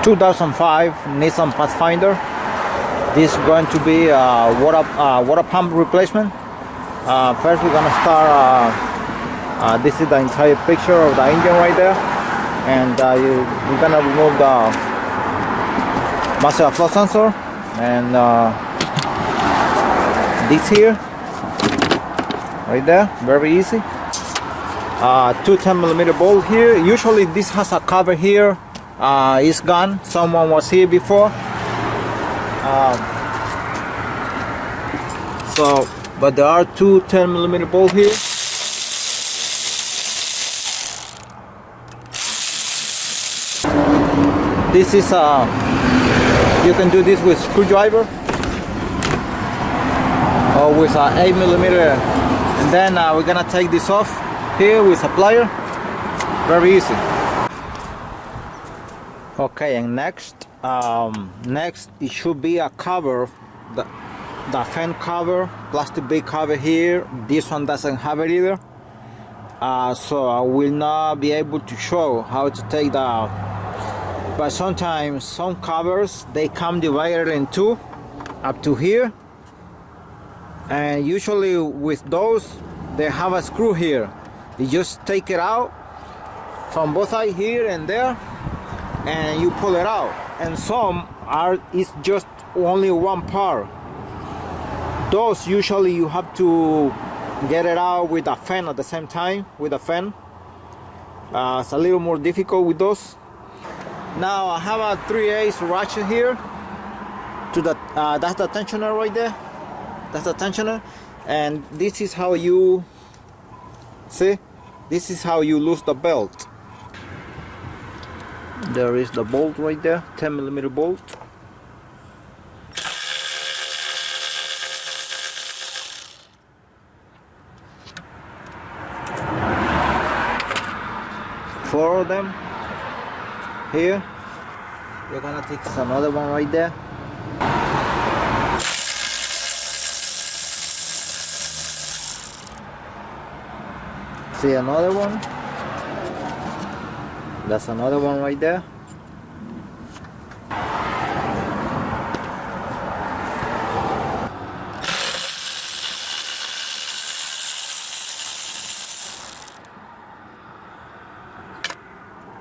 2005 Nissan Pathfinder. This is going to be a water pump replacement. First we're gonna start, this is the entire picture of the engine right there, and we're gonna remove the master flow sensor and this here, right there, very easy. Two 10mm bolt here. Usually this has a cover here. It's gone. Someone was here before. But there are two 10mm bolts here. This is you can do this with screwdriver or with an 8mm, and then we're gonna take this off here with a plier. Very easy. Okay, and next it should be a cover, the fan cover, plastic big cover here. This one doesn't have it either, so I will not be able to show how to take the. But sometimes some covers they come divided in two, up to here, and usually with those they have a screw here. You just take it out from both sides here and there, and you pull it out. And some are it's just only one part. Those usually you have to get it out with a fan at the same time. With a fan, it's a little more difficult with those. Now I have a 3/8 ratchet here to the that's the tensioner right there. That's the tensioner, and this is how you see. This is how you lose the belt. There is the bolt right there, 10mm bolt. Four of them here. You're gonna take another one right there. See another one. That's another one right there.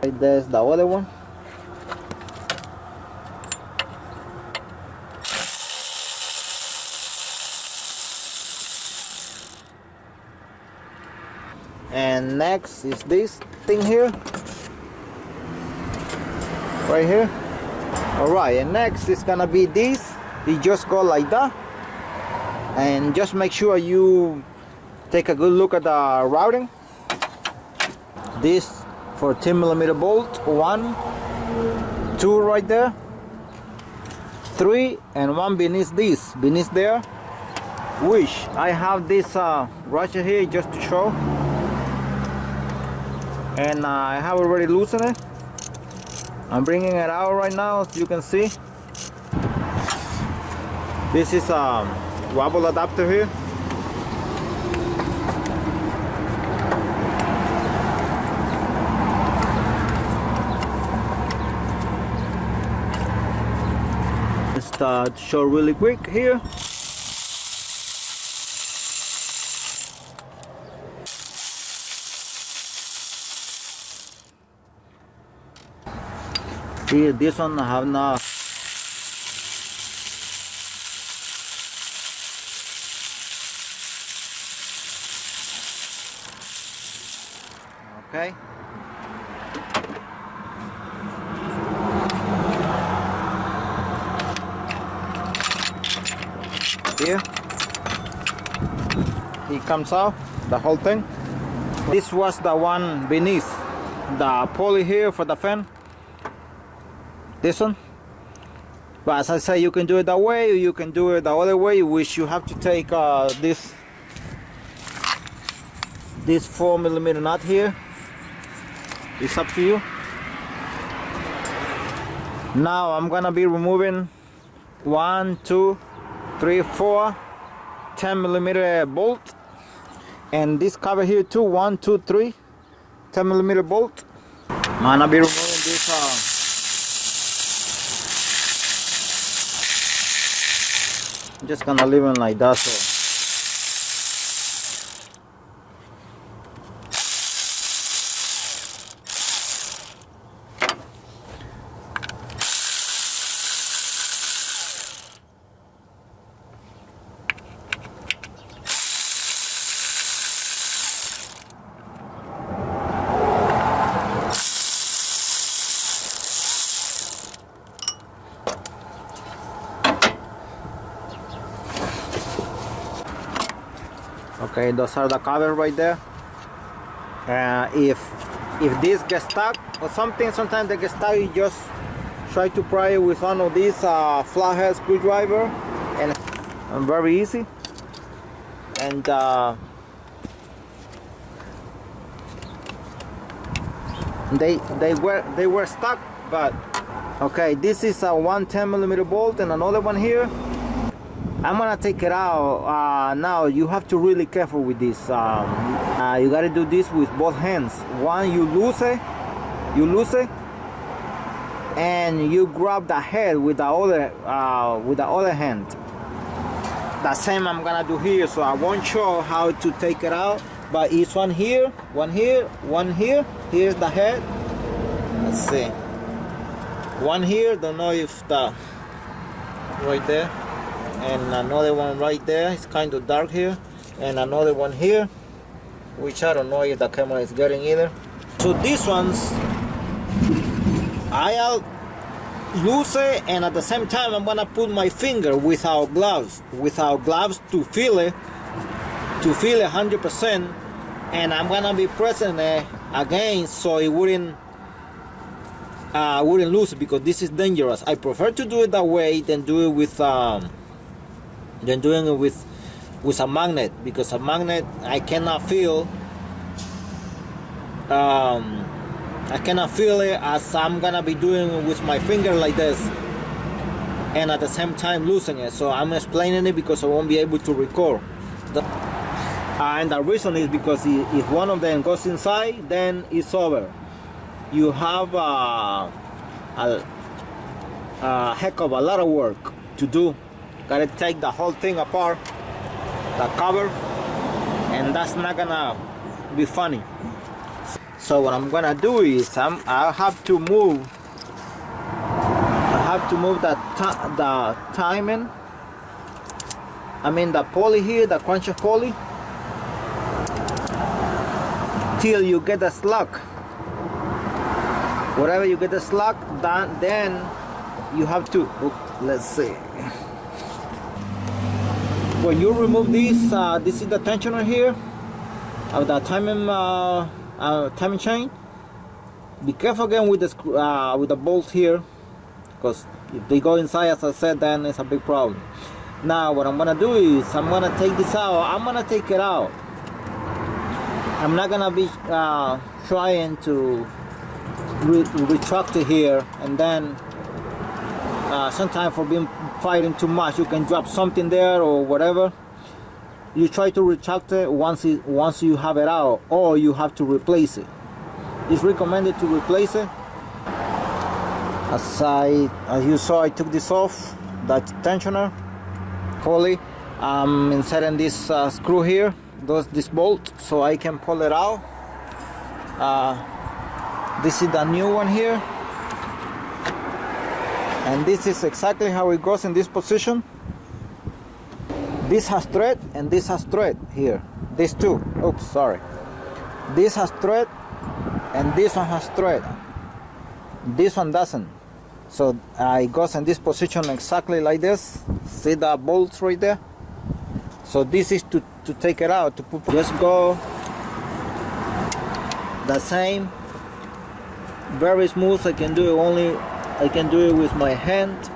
Right there's the other one. And next is this thing here, right here. All right, and next is gonna be this. You just go like that, and just make sure you take a good look at the routing. This for 10mm bolt, 1, 2 right there, 3, and 1 beneath this, beneath there. Which I have this ratchet here just to show. And I have already loosened it. I'm bringing it out right now, as you can see. This is a wobble adapter here. Just to show really quick here. Here, this one I have not. Okay. Here, it comes out, the whole thing. This was the one beneath the pulley here for the fan. This one. But as I say, you can do it that way, or you can do it the other way, which you have to take this 4mm nut here. It's up to you. Now I'm gonna be removing 1, 2, 3, 4 10mm bolt, and this cover here too, 1, 2, 3 10mm bolt. I'm gonna be removing this just gonna leave it like that. So okay, those are the cover right there. If this gets stuck or something, sometimes they get stuck, you just try to pry it with one of these flathead screwdriver, and very easy. And they were stuck, but okay, this is a 110mm bolt and another one here. I'm gonna take it out. Now you have to really careful with this. You gotta do this with both hands. One, you lose it, and you grab the head with the other hand. The same I'm gonna do here. So I won't show how to take it out, but it's one here, one here, one here. Here's the head. Let's see. One here. Don't know if the right there. And another one right there. It's kind of dark here, and another one here, which I don't know if the camera is getting either. So these ones I'll loose it, and at the same time I'm gonna put my finger without gloves to feel it 100%, and I'm gonna be pressing it again so it wouldn't lose, because this is dangerous. I prefer to do it that way than do it with doing it with a magnet, because a magnet I cannot feel it as I'm gonna be doing it with my finger like this, and at the same time losing it. So I'm explaining it because I won't be able to record. And the reason is because if one of them goes inside, then it's over. You have a heck of a lot of work to do. Gotta take the whole thing apart, the cover, and that's not gonna be funny. So what I'm gonna do is I have to move the timing. I mean the pulley here, the crunch pulley, till you get the slack. Whatever you get the slack, then you have to. Let's see. When you remove this, this is the tensioner here of the timing chain. Be careful again with the bolts here, because if they go inside, as I said, then it's a big problem. Now what I'm gonna do is I'm gonna take this out. I'm gonna take it out. I'm not gonna be trying to retract it here, and then sometimes for being fighting too much, you can drop something there or whatever. You try to retract it once you have it out, or you have to replace it. It's recommended to replace it. As you saw, I took this off, that tensioner pulley. I'm inserting this screw here, this bolt, so I can pull it out. This is the new one here, and this is exactly how it goes in this position. This has thread and this has thread here. These two. Oops, sorry. This has thread and this one has thread. This one doesn't. So it goes in this position exactly like this. See the bolts right there? So this is to take it out. Just go the same. Very smooth. I can do it with my hand.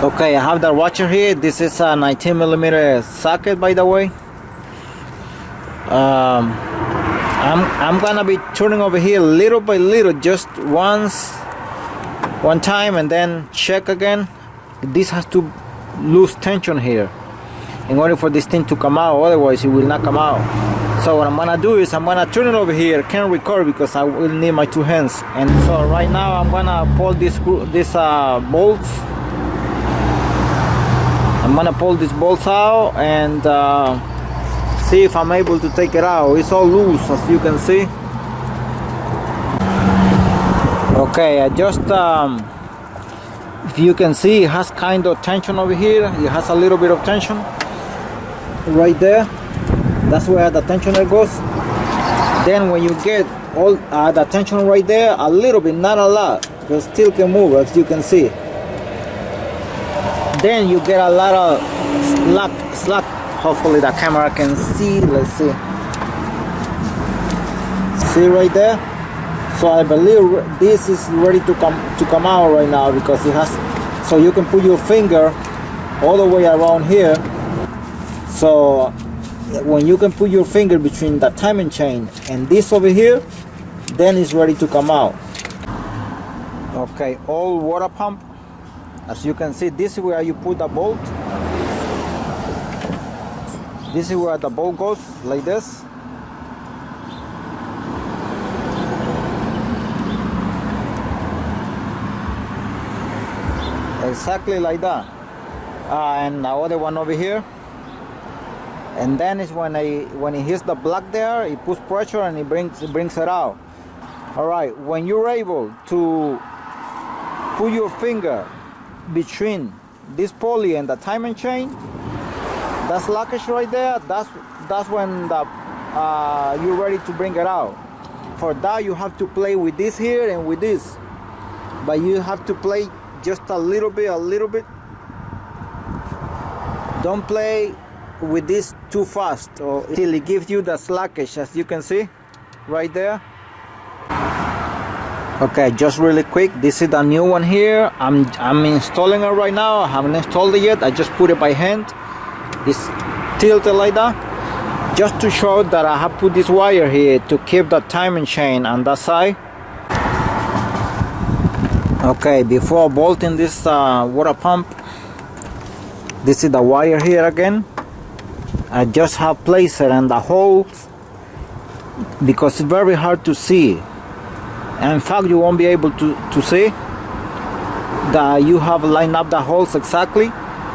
Okay, I have the washer here. This is a 19mm socket, by the way. I'm gonna be turning over here little by little, just one time, and then check again. This has to lose tension here. in order for this thing to come out, otherwise it will not come out. So what I'm gonna do is I'm gonna turn it over here. Can't record because I will need my two hands. And so right now I'm gonna pull this bolts. I'm gonna pull these bolts out and see if I'm able to take it out. It's all loose, as you can see. Okay, I just if you can see, it has kind of tension over here. It has a little bit of tension right there. That's where the tensioner goes. Then when you get all the tension right there, a little bit, not a lot, but still can move, as you can see. Then you get a lot of slack. Hopefully the camera can see. Let's see. See right there. So I believe this is ready to come out right now, because it has. So you can put your finger all the way around here. So when you can put your finger between the timing chain and this over here, then it's ready to come out. Okay, all water pump. As you can see, this is where you put the bolt. This is where the bolt goes, like this. Exactly like that. And the other one over here. And then it's when it hits the block there, it puts pressure and it brings it out. All right, when you're able to put your finger between this pulley and the timing chain, that slackage right there, that's when you're ready to bring it out. For that, you have to play with this here and with this, but you have to play just a little bit. Don't play with this too fast until it gives you the slackage, as you can see right there. Okay, just really quick, this is the new one here. I'm installing it right now. I haven't installed it yet. I just put it by hand. It's tilted like that, just to show that I have put this wire here to keep the timing chain on that side. Okay, before bolting this water pump, this is the wire here again. I just have placed it in the holes because it's very hard to see. And in fact, you won't be able to see that you have lined up the holes exactly.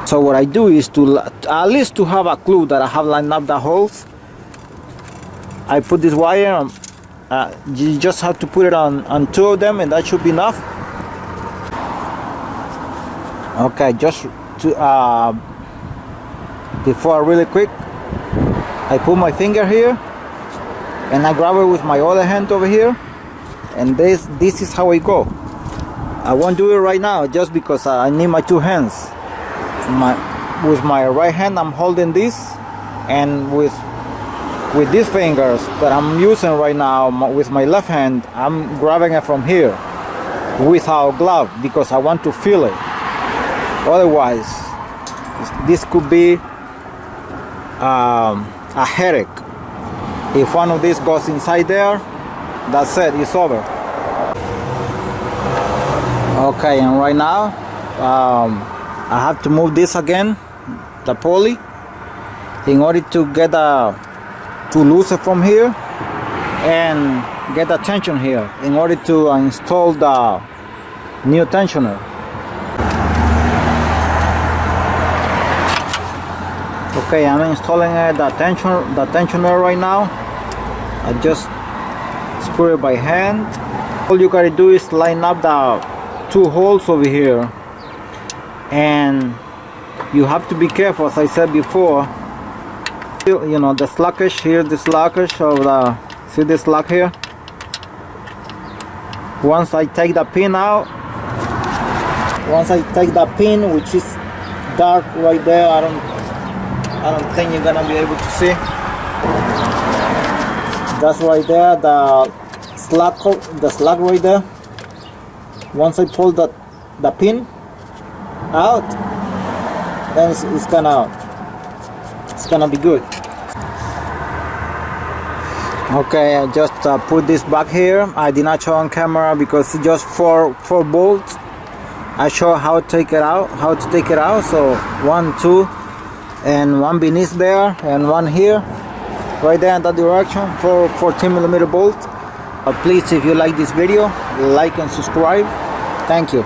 So what I do is to at least to have a clue that I have lined up the holes, I put this wire. You just have to put it on two of them, and that should be enough. Okay, just to before, really quick, I put my finger here and I grab it with my other hand over here, and this is how I go. I won't do it right now just because I need my two hands. With my right hand I'm holding this, and with these fingers that I'm using right now with my left hand, I'm grabbing it from here without glove because I want to feel it. Otherwise, this could be a headache. If one of these goes inside there, that's it, it's over. Okay, and right now I have to move this again, the pulley, in order to get to loose it from here and get the tension here in order to install the new tensioner. Okay, I'm installing the tensioner right now. I just screw it by hand. All you gotta do is line up the two holes over here, and you have to be careful, as I said before. You know, the slackage here, the slackage of the, see this slack here? Once I take the pin out, which is dark right there, I don't think you're gonna be able to see. That's right there, the slack right there. Once I pull the pin out, then it's gonna be good. Okay, I just put this back here. I did not show on camera because it's just four bolts. I show how to take it out. So 1, 2, and one beneath there, and one here, right there in that direction for 14mm bolt. Please, if you like this video, like and subscribe. Thank you.